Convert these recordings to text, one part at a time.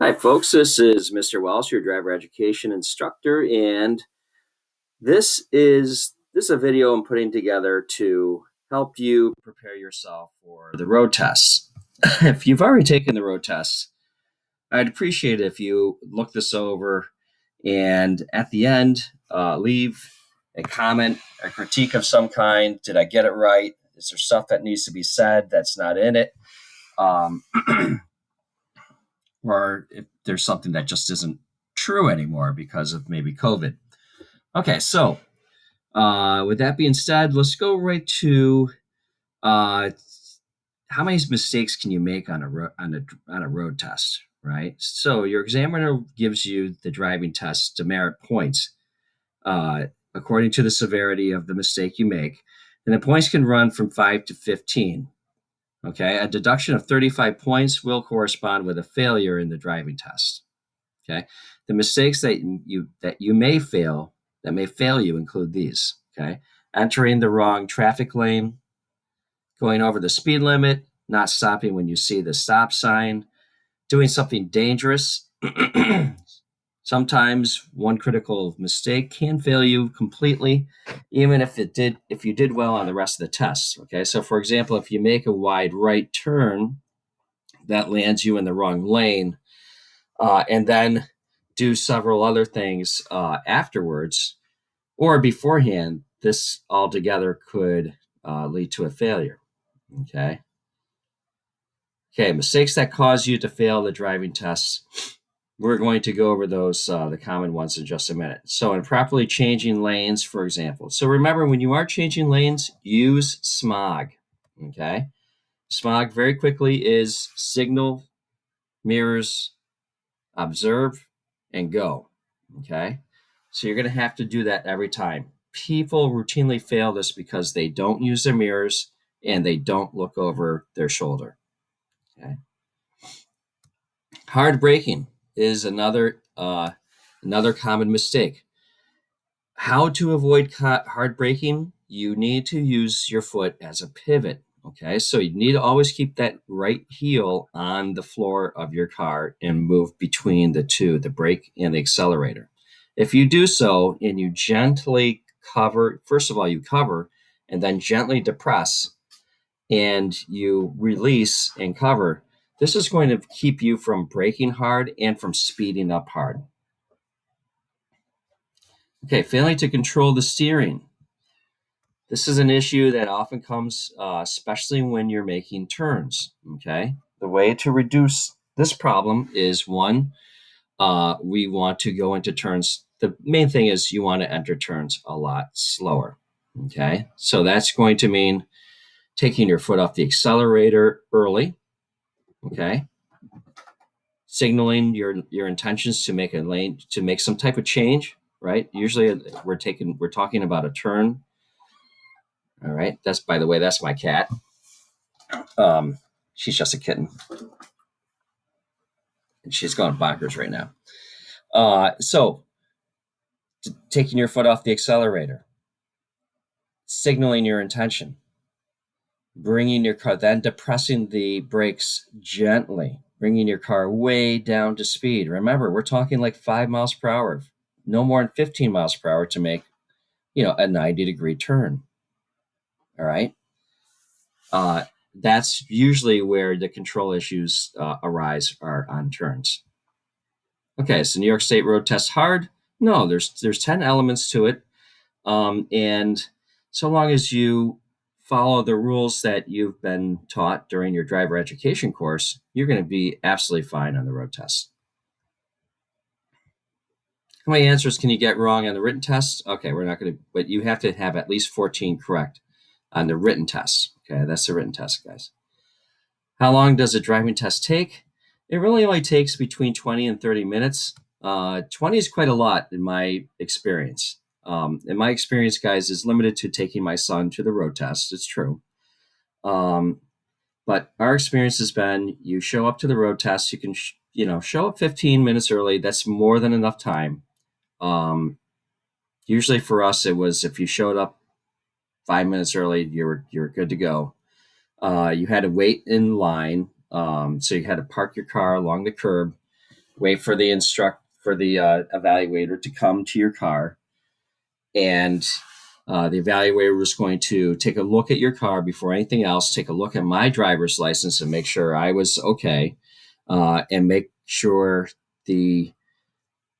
Hi, folks. This is Mr. Welsh, your driver education instructor, and this is a video I'm putting together to help you prepare yourself for the road tests. If you've already taken the road tests, I'd appreciate it if you look this over and at the end leave a comment, a critique of some kind. Did I get it right? Is there stuff that needs to be said that's not in it? Um, or if there's something that just isn't true anymore because of maybe COVID. Okay, so with that being said, let's go right to uh, how many mistakes can you make on a road test, right? So your examiner gives you the driving test demerit points uh, according to the severity of the mistake you make, and the points can run from 5 to 15. Okay, a deduction of 35 points will correspond with a failure in the driving test. Okay, the mistakes that may fail you include these. Okay, entering the wrong traffic lane, going over the speed limit, not stopping when you see the stop sign, doing something dangerous. Sometimes one critical mistake can fail you completely, even if you did well on the rest of the tests. Okay, so for example, if you make a wide right turn that lands you in the wrong lane, and then do several other things afterwards or beforehand, this altogether could lead to a failure. Okay. Okay, mistakes that cause you to fail the driving tests. We're going to go over those, the common ones, in just a minute. So, improperly changing lanes, for example. So, remember, when you are changing lanes, use smog. Okay. Smog very quickly is signal, mirrors, observe, and go. Okay. So, you're going to have to do that every time. People routinely fail this because they don't use their mirrors and they don't look over their shoulder. Okay. Hard braking is another common mistake. How to avoid hard braking? You need to use your foot as a pivot. Okay, so you need to always keep that right heel on the floor of your car and move between the two, the brake and the accelerator. If you do so and you gently cover, first of all, you cover and then gently depress and you release and cover, this is going to keep you from braking hard and from speeding up hard. Okay, failing to control the steering. This is an issue that often comes, especially when you're making turns. Okay, the way to reduce this problem is one, we want to go into turns. The main thing is you want to enter turns a lot slower. Okay, so that's going to mean taking your foot off the accelerator early. Okay, signaling your intentions to make a lane, to make some type of change. Right, usually we're talking about a turn. All right, that's, by the way, that's my cat. She's just a kitten, and she's going bonkers right now. So taking your foot off the accelerator, signaling your intention, bringing your car, then depressing the brakes gently, bringing your car way down to speed. Remember, we're talking like 5 miles per hour, no more than 15 miles per hour to make, a 90-degree turn. All right. That's usually where the control issues arise, are on turns. Okay, so New York State road test hard? No, there's 10 elements to it. And so long as you follow the rules that you've been taught during your driver education course, you're going to be absolutely fine on the road test. How many answers can you get wrong on the written test? Okay, we're not going to, but you have to have at least 14 correct on the written test. Okay, that's the written test, guys. How long does a driving test take? It really only takes between 20 and 30 minutes. 20 is quite a lot in my experience. And my experience, guys, is limited to taking my son to the road test. It's true. But our experience has been, you show up to the road test, you can, show up 15 minutes early. That's more than enough time. Usually for us, it was, if you showed up 5 minutes early, you're good to go. You had to wait in line. So you had to park your car along the curb. wait for the evaluator to come to your car, and the evaluator was going to take a look at your car before anything else, take a look at my driver's license and make sure I was okay, and make sure the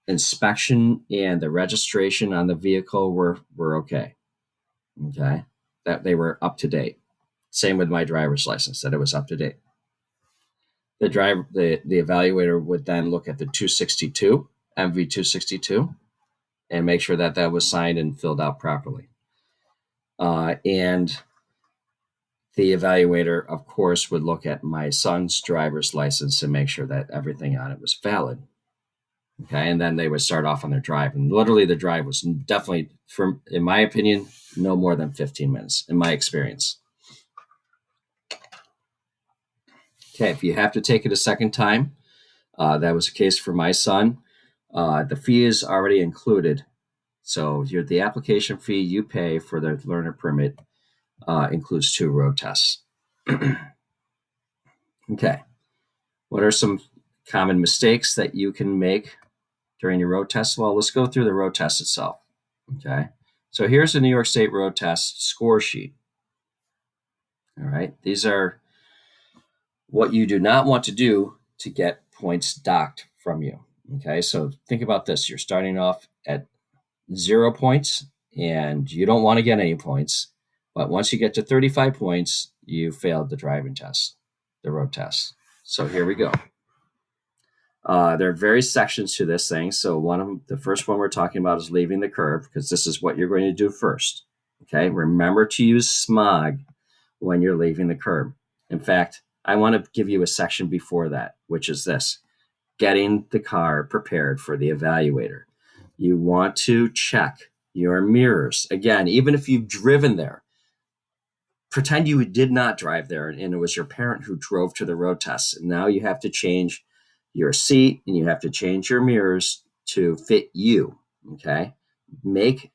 inspection and the registration on the vehicle were okay. Okay, that they were up to date. Same with my driver's license, that it was up to date. The evaluator would then look at the 262 MV 262 and make sure that that was signed and filled out properly. And the evaluator, of course, would look at my son's driver's license and make sure that everything on it was valid. Okay, and then they would start off on their drive. And literally, the drive was definitely, in my opinion, no more than 15 minutes, in my experience. Okay, if you have to take it a second time, that was the case for my son. The fee is already included. So the application fee you pay for the learner permit includes 2 road tests. Okay. What are some common mistakes that you can make during your road test? Well, let's go through the road test itself. Okay. So here's the New York State road test score sheet. All right. These are what you do not want to do to get points docked from you. Okay. So think about this. You're starting off at 0 points and you don't want to get any points. But once you get to 35 points, you failed the driving test, the road test. So here we go. There are various sections to this thing. So the first one we're talking about is leaving the curb, because this is what you're going to do first. Okay. Remember to use smog when you're leaving the curb. In fact, I want to give you a section before that, which is this: getting the car prepared for the evaluator. You want to check your mirrors. Again, even if you've driven there, pretend you did not drive there and it was your parent who drove to the road test. And now you have to change your seat and you have to change your mirrors to fit you. Okay. Make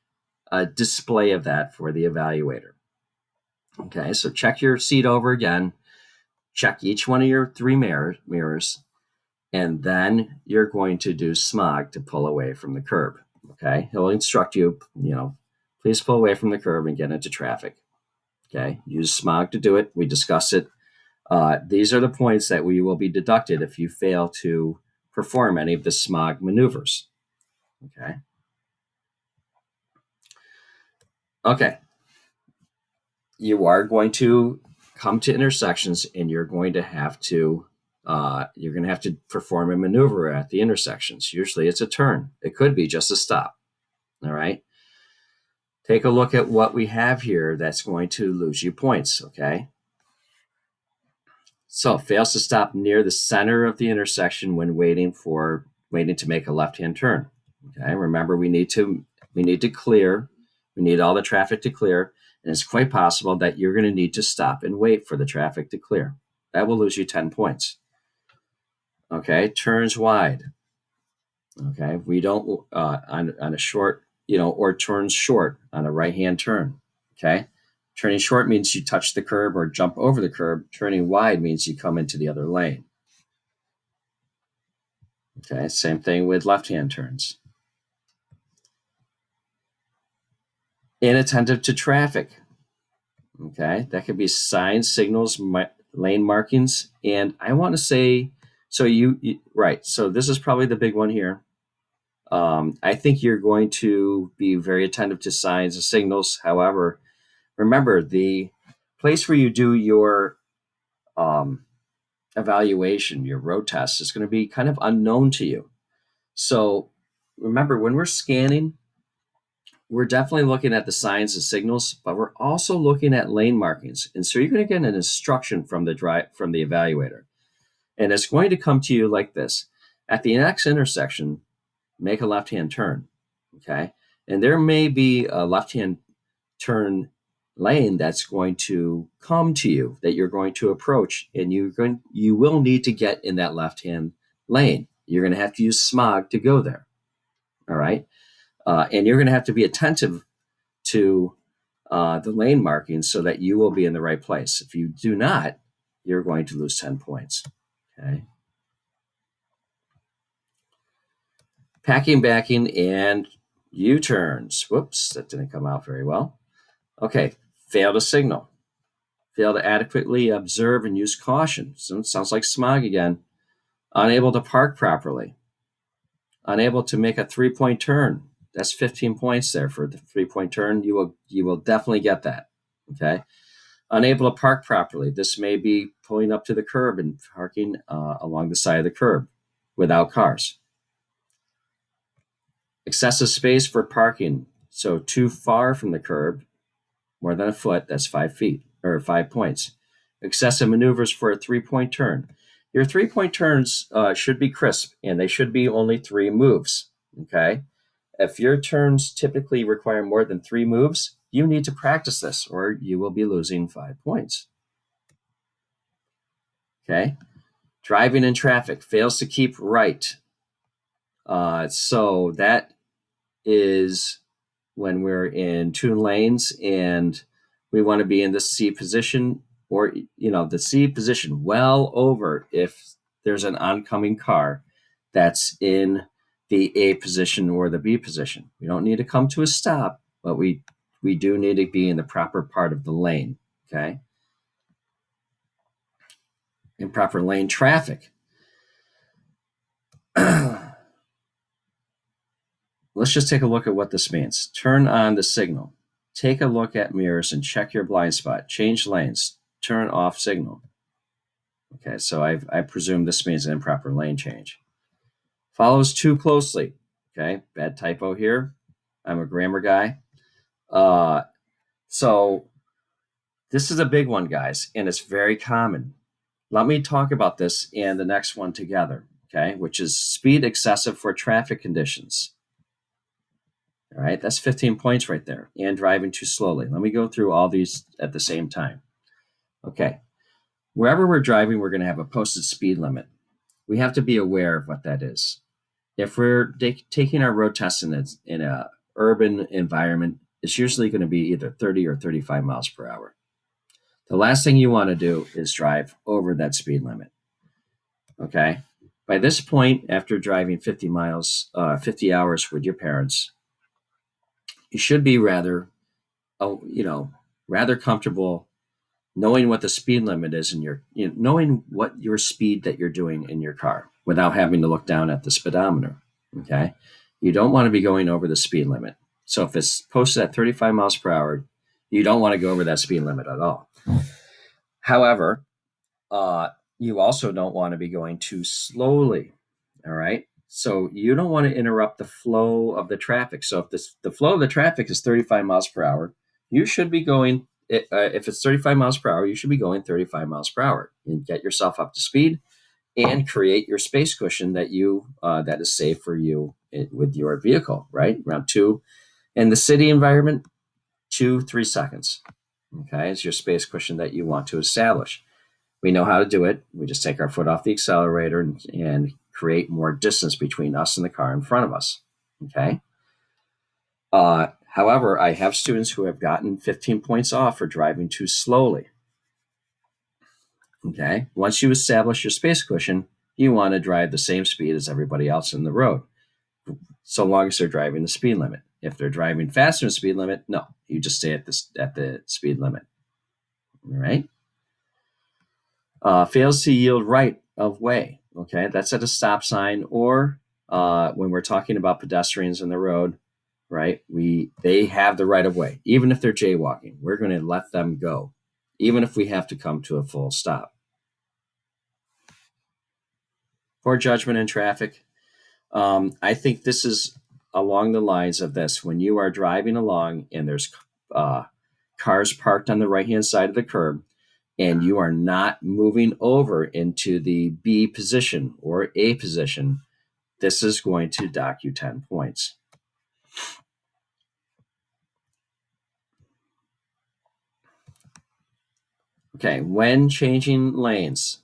a display of that for the evaluator. Okay. So check your seat over again. Check each one of your 3 mirrors. And then you're going to do smog to pull away from the curb. Okay. He'll instruct you, please pull away from the curb and get into traffic. Okay. Use smog to do it. We discussed it. These are the points that we will be deducted if you fail to perform any of the smog maneuvers. Okay. Okay. You are going to come to intersections and you're going to have to perform a maneuver at the intersections. Usually it's a turn. It could be just a stop. All right. Take a look at what we have here that's going to lose you points. Okay. So fails to stop near the center of the intersection when waiting to make a left-hand turn. Okay. Remember, we need to clear. We need all the traffic to clear. And it's quite possible that you're going to need to stop and wait for the traffic to clear. That will lose you 10 points. Okay, turns wide. Okay, we don't on a short, or turns short on a right-hand turn. Okay, turning short means you touch the curb or jump over the curb. Turning wide means you come into the other lane. Okay, same thing with left-hand turns. Inattentive to traffic. Okay, that could be signs, signals, lane markings, and I want to say, so right. So this is probably the big one here. I think you're going to be very attentive to signs and signals. However, remember, the place where you do your evaluation, your road test, is going to be kind of unknown to you. So remember, when we're scanning, we're definitely looking at the signs and signals, but we're also looking at lane markings. And so you're going to get an instruction from the evaluator. And it's going to come to you like this: at the next intersection, make a left-hand turn. Okay. And there may be a left-hand turn lane that's going to come to you, that you're going to approach, and you will need to get in that left-hand lane. You're going to have to use smog to go there. All right. And you're going to have to be attentive to the lane markings so that you will be in the right place. If you do not, you're going to lose 10 points. Okay. Packing, backing, and U-turns. Whoops, that didn't come out very well. Okay, fail to signal. Fail to adequately observe and use caution. So sounds like smog again. Unable to park properly. Unable to make a 3-point turn. That's 15 points there for the 3-point turn. You will definitely get that. Okay. Unable to park properly. This may be pulling up to the curb and parking along the side of the curb without cars. Excessive space for parking. So too far from the curb, more than a foot, that's 5 feet or 5 points. Excessive maneuvers for a 3-point turn. Your 3-point turns should be crisp, and they should be only 3 moves. Okay. If your turns typically require more than 3 moves, you need to practice this, or you will be losing 5 points. Okay. Driving in traffic, fails to keep right. So that is when we're in 2 lanes and we want to be in the C position, or the C position well over if there's an oncoming car that's in the A position or the B position. We don't need to come to a stop, but we do need to be in the proper part of the lane. Okay. Improper lane traffic. Let's just take a look at what this means. Turn on the signal. Take a look at mirrors and check your blind spot. Change lanes. Turn off signal. Okay, so I presume this means an improper lane change. Follows too closely. Okay, bad typo here. I'm a grammar guy. So this is a big one, guys, and it's very common. Let me talk about this and the next one together, okay, which is speed excessive for traffic conditions. All right, that's 15 points right there. And driving too slowly. Let me go through all these at the same time. Okay, wherever we're driving, we're going to have a posted speed limit. We have to be aware of what that is. If we're taking our road test in a urban environment, it's usually going to be either 30 or 35 miles per hour. The last thing you want to do is drive over that speed limit. Okay. By this point, after driving 50 hours with your parents, you should be rather comfortable knowing what the speed limit is in knowing what your speed that you're doing in your car without having to look down at the speedometer. Okay. You don't want to be going over the speed limit. So if it's posted at 35 miles per hour, you don't want to go over that speed limit at all. However, you also don't want to be going too slowly. All right. So you don't want to interrupt the flow of the traffic. So if the flow of the traffic is 35 miles per hour, you should be going, if it's 35 miles per hour, you should be going 35 miles per hour and get yourself up to speed and create your space cushion that that is safe for you with your vehicle, right? Around 2 in the city environment, 2-3 seconds. Okay. It's your space cushion that you want to establish. We know how to do it. We just take our foot off the accelerator and create more distance between us and the car in front of us. Okay. However, I have students who have gotten 15 points off for driving too slowly. Okay. Once you establish your space cushion, you want to drive the same speed as everybody else in the road, so long as they're driving the speed limit. If they're driving faster than the speed limit, no, you just stay at the speed limit. All right. Fails to yield right of way. Okay, that's at a stop sign, or when we're talking about pedestrians in the road, right? They have the right of way, even if they're jaywalking. We're going to let them go, even if we have to come to a full stop. Poor judgment in traffic. I think this is along the lines of this: when you are driving along and there's cars parked on the right-hand side of the curb, and you are not moving over into the B position or A position, this is going to dock you 10 points. Okay, when changing lanes,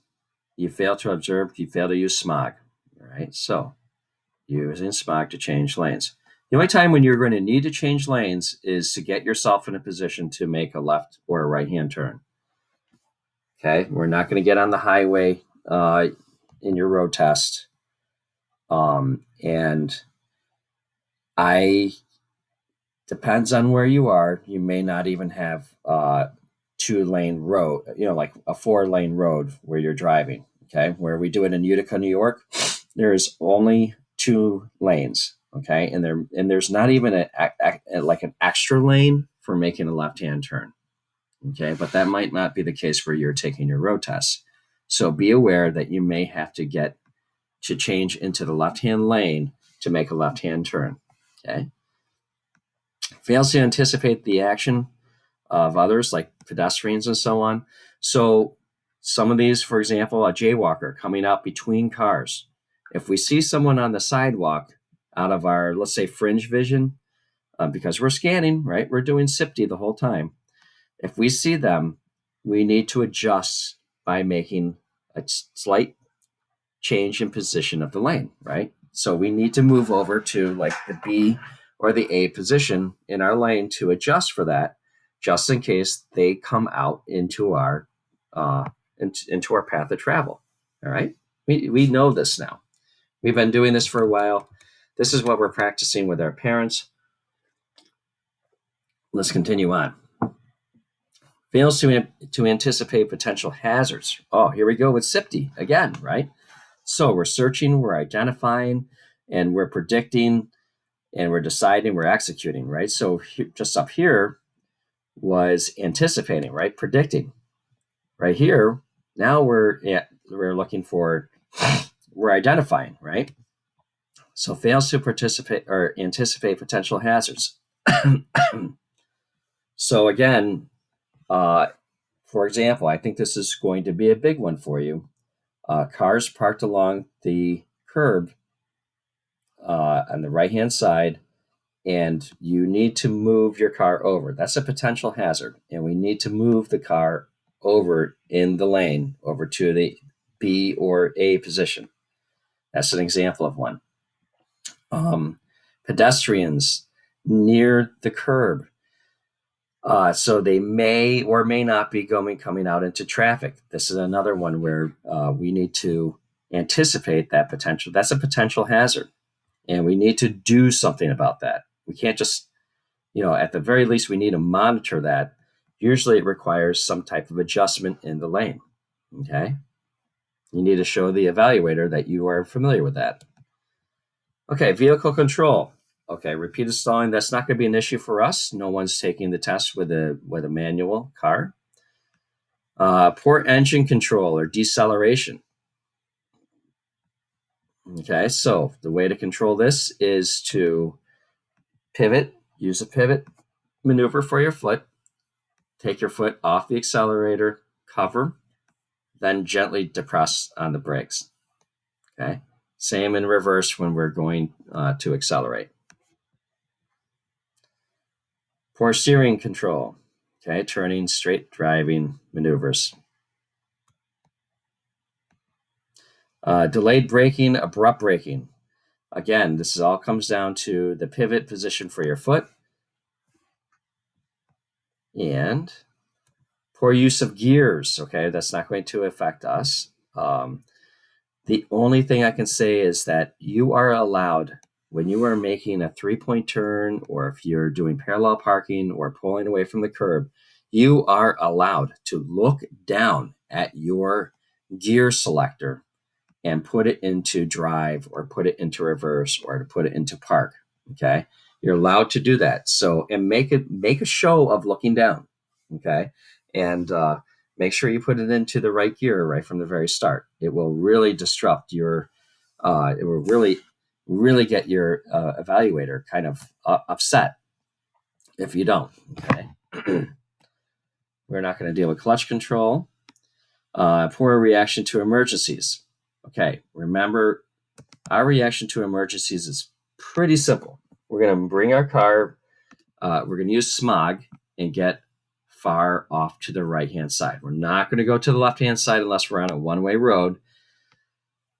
you fail to observe, you fail to use smog. All right, so using smog to change lanes. The only time when you're going to need to change lanes is to get yourself in a position to make a left or a right-hand turn. Okay, we're not going to get on the highway in your road test. And I depends on where you are. You may not even have 2-lane road, like a 4-lane road where you're driving. Okay, where we do it in Utica, New York, there's only 2 lanes. Okay, there's not even like an extra lane for making a left-hand turn. Okay, but that might not be the case where you're taking your road test. So be aware that you may have to change into the left-hand lane to make a left-hand turn. Okay, fails to anticipate the action of others like pedestrians and so on. So some of these, for example, a jaywalker coming out between cars. If we see someone on the sidewalk out of our, let's say, fringe vision, because we're scanning, right? We're doing SIPT the whole time. If we see them, we need to adjust by making a slight change in position of the lane, right? So we need to move over to like the B or the A position in our lane to adjust for that, just in case they come out into our into our path of travel. All right, we know this now. We've been doing this for a while. This is what we're practicing with our parents. Let's continue on. Fails to anticipate potential hazards. Oh, here we go with SIPT again, right? So we're searching, we're identifying, and we're predicting, and we're deciding, we're executing, right? So just up here was anticipating, right? Predicting. Right here, now we're looking for, we're identifying, right? So fails to participate or anticipate potential hazards. So again, for example, I think this is going to be a big one for you. Cars parked along the curb on the right-hand side, and you need to move your car over. That's a potential hazard, and we need to move the car over in the lane over to the B or A position. That's an example of one. Pedestrians near the curb. So they may or may not be coming out into traffic. This is another one where we need to anticipate that potential. That's a potential hazard, and we need to do something about that. We can't just, at the very least, we need to monitor that. Usually it requires some type of adjustment in the lane. Okay. You need to show the evaluator that you are familiar with that. Okay, vehicle control. Okay, repeated stalling, that's not going to be an issue for us. No one's taking the test with a manual car. Poor engine control or deceleration. Okay, so the way to control this is to pivot, use a pivot maneuver for your foot, take your foot off the accelerator, cover, then gently depress on the brakes. Okay, same in reverse when we're going to accelerate. Poor steering control. Okay, turning, straight driving maneuvers. Delayed braking, abrupt braking. Again, this all comes down to the pivot position for your foot and poor use of gears. Okay, that's not going to affect us. The only thing I can say is that you are allowed, when you are making a 3-point turn, or if you're doing parallel parking or pulling away from the curb, you are allowed to look down at your gear selector and put it into drive or put it into reverse or to put it into park. Okay, you're allowed to do that. So, and make a show of looking down. Okay, and make sure you put it into the right gear right from the very start. It will really disrupt your. It will really get your evaluator kind of upset if you don't. Okay, we're not going to deal with clutch control. Poor reaction to emergencies. Okay, remember, our reaction to emergencies is pretty simple. We're going to bring our car, we're going to use smog and get far off to the right-hand side. We're not going to go to the left-hand side unless we're on a one-way road.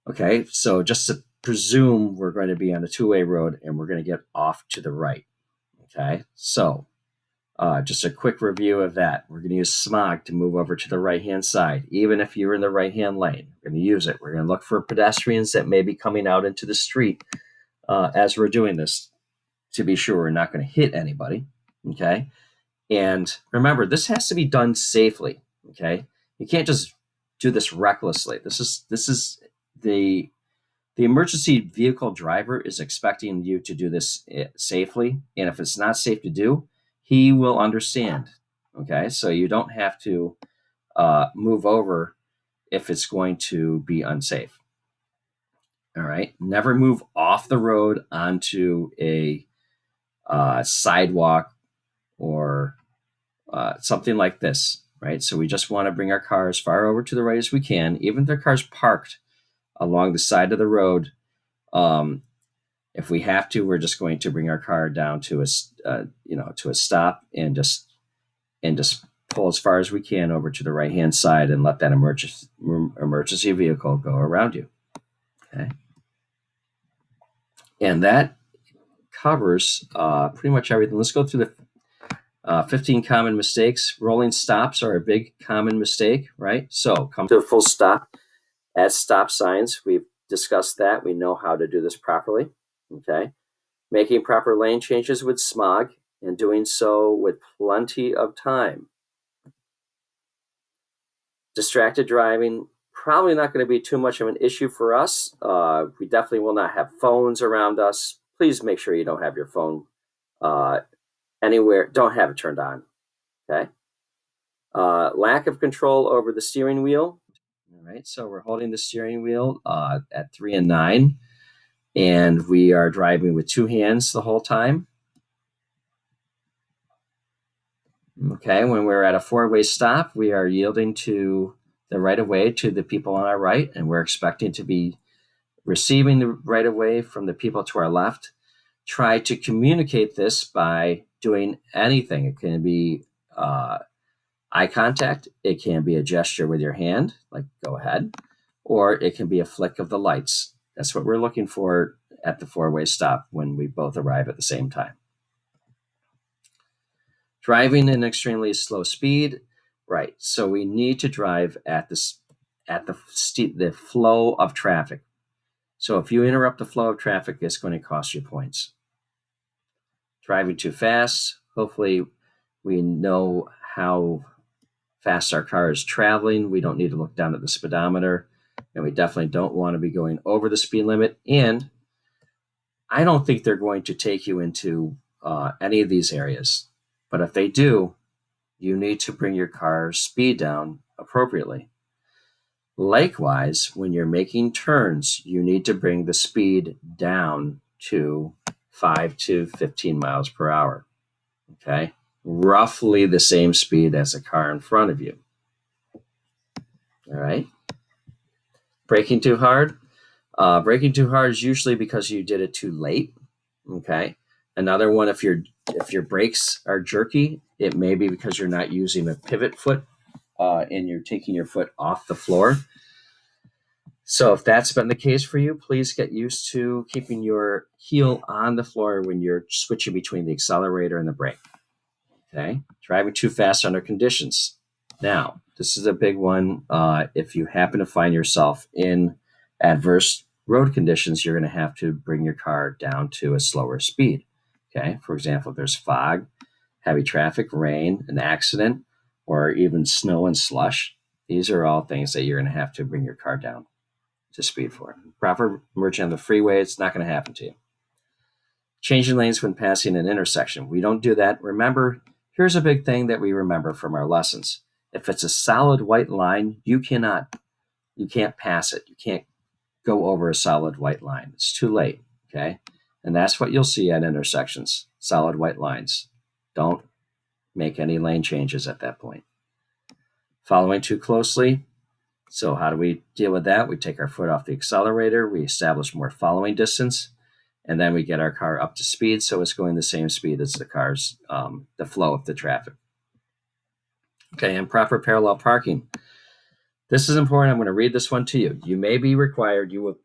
Okay, so just to presume we're going to be on a two-way road and we're going to get off to the right. Okay, so just a quick review of that. We're going to use smog to move over to the right-hand side. Even if you're in the right-hand lane, we're going to use it. We're going to look for pedestrians that may be coming out into the street as we're doing this to be sure we're not going to hit anybody. Okay. And remember, this has to be done safely. Okay. You can't just do this recklessly. This is the emergency vehicle driver is expecting you to do this safely. And if it's not safe to do, he will understand. Okay. So you don't have to move over if it's going to be unsafe. All right. Never move off the road onto a sidewalk or something like this, right? So we just want to bring our car as far over to the right as we can, even if the car's parked along the side of the road. If we have to, we're just going to bring our car down to a stop and just pull as far as we can over to the right hand side and let that emergency vehicle go around you. Okay, and that covers pretty much everything. Let's go through the 15 common mistakes. Rolling stops are a big common mistake, right? So come to a full stop at stop signs. We've discussed that. We know how to do this properly. Okay. Making proper lane changes with smog and doing so with plenty of time. Distracted driving, probably not going to be too much of an issue for us. We definitely will not have phones around us. Please make sure you don't have your phone anywhere. Don't have it turned on. Okay. Lack of control over the steering wheel. All right. So we're holding the steering wheel at 3 and 9, and we are driving with 2 hands the whole time. Okay. When we're at a 4-way stop, we are yielding to the right of way to the people on our right, and we're expecting to be receiving the right of way from the people to our left. Try to communicate this by doing anything. It can be eye contact. It can be a gesture with your hand, like go ahead, or it can be a flick of the lights. That's what we're looking for at the 4-way stop when we both arrive at the same time. Driving in extremely slow speed, right? So we need to drive at the flow of traffic. So if you interrupt the flow of traffic, it's going to cost you points. Driving too fast, hopefully we know how fast our car is traveling. We don't need to look down at the speedometer, and we definitely don't want to be going over the speed limit. And I don't think they're going to take you into any of these areas. But if they do, you need to bring your car's speed down appropriately. Likewise, when you're making turns, you need to bring the speed down to 5 to 15 miles per hour. Okay? Roughly the same speed as a car in front of you. All right? Braking too hard. Braking too hard is usually because you did it too late. Okay? Another one, if your brakes are jerky, it may be because you're not using a pivot foot and you're taking your foot off the floor. So if that's been the case for you, please get used to keeping your heel on the floor when you're switching between the accelerator and the brake. Okay? Driving too fast under conditions. Now, this is a big one. If you happen to find yourself in adverse road conditions, you're going to have to bring your car down to a slower speed. Okay? For example, if there's fog, heavy traffic, rain, an accident, or even snow and slush, these are all things that you're going to have to bring your car down to speed for. Proper merging on the freeway, it's not going to happen to you. Changing lanes when passing an intersection. We don't do that. Remember, here's a big thing that we remember from our lessons. If it's a solid white line, you can't pass it. You can't go over a solid white line. It's too late, okay? And that's what you'll see at intersections, solid white lines. Don't make any lane changes at that point. Following too closely. So how do we deal with that? We take our foot off the accelerator, we establish more following distance, and then we get our car up to speed so it's going the same speed as the car's, the flow of the traffic. Okay, and proper parallel parking. This is important. I'm going to read this one to you. You will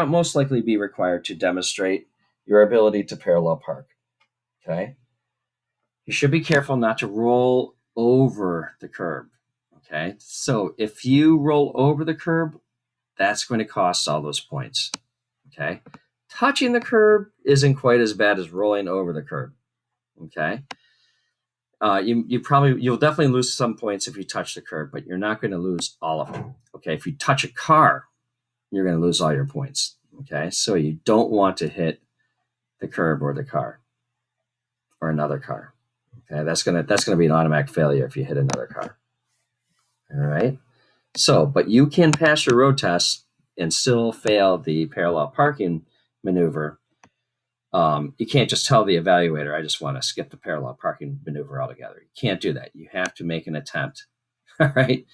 most likely be required to demonstrate your ability to parallel park. Okay? You should be careful not to roll over the curb. Okay? So if you roll over the curb, that's going to cost all those points. Okay? touching the curb isn't quite as bad as rolling over the curb. Okay. You'll definitely lose some points if you touch the curb, but you're not going to lose all of them. Okay. If you touch a car, you're going to lose all your points. Okay. So you don't want to hit the curb or the car or another car. Okay. That's going to be an automatic failure if you hit another car. All right. So, but you can pass your road test and still fail the parallel parking maneuver. You can't just tell the evaluator, I just want to skip the parallel parking maneuver altogether. You can't do that. You have to make an attempt. All right.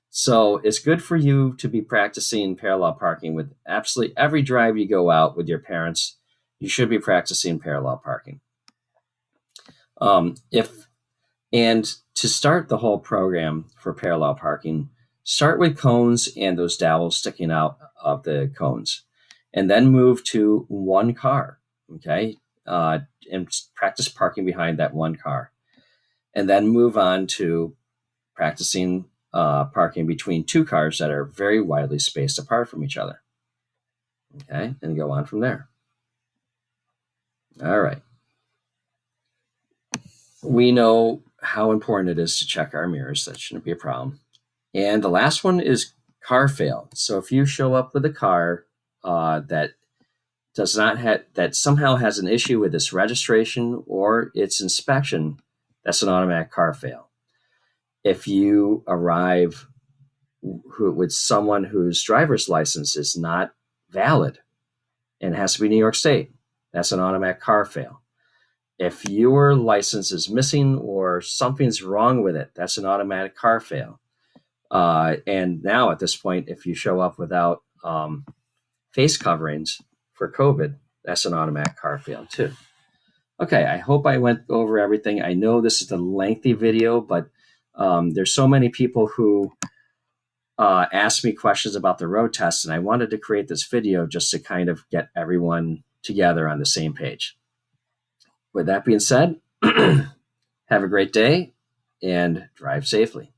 So it's good for you to be practicing parallel parking with absolutely every drive you go out with your parents. You should be practicing parallel parking. And to start the whole program for parallel parking, start with cones and those dowels sticking out of the cones, and then move to one car. Okay. And practice parking behind that one car, and then move on to practicing parking between two cars that are very widely spaced apart from each other. Okay. And go on from there. All right. We know how important it is to check our mirrors. That shouldn't be a problem. And the last one is car fail. So if you show up with a car that does not have, that somehow has an issue with its registration or its inspection, that's an automatic car fail. If you arrive with someone whose driver's license is not valid and has to be New York State, that's an automatic car fail. If your license is missing or something's wrong with it, that's an automatic car fail. And now at this point, if you show up without face coverings for COVID, that's an automatic car fail too. Okay, I hope I went over everything. I know this is a lengthy video, but there's so many people who ask me questions about the road test, and I wanted to create this video just to kind of get everyone together on the same page. With that being said, have a great day and drive safely.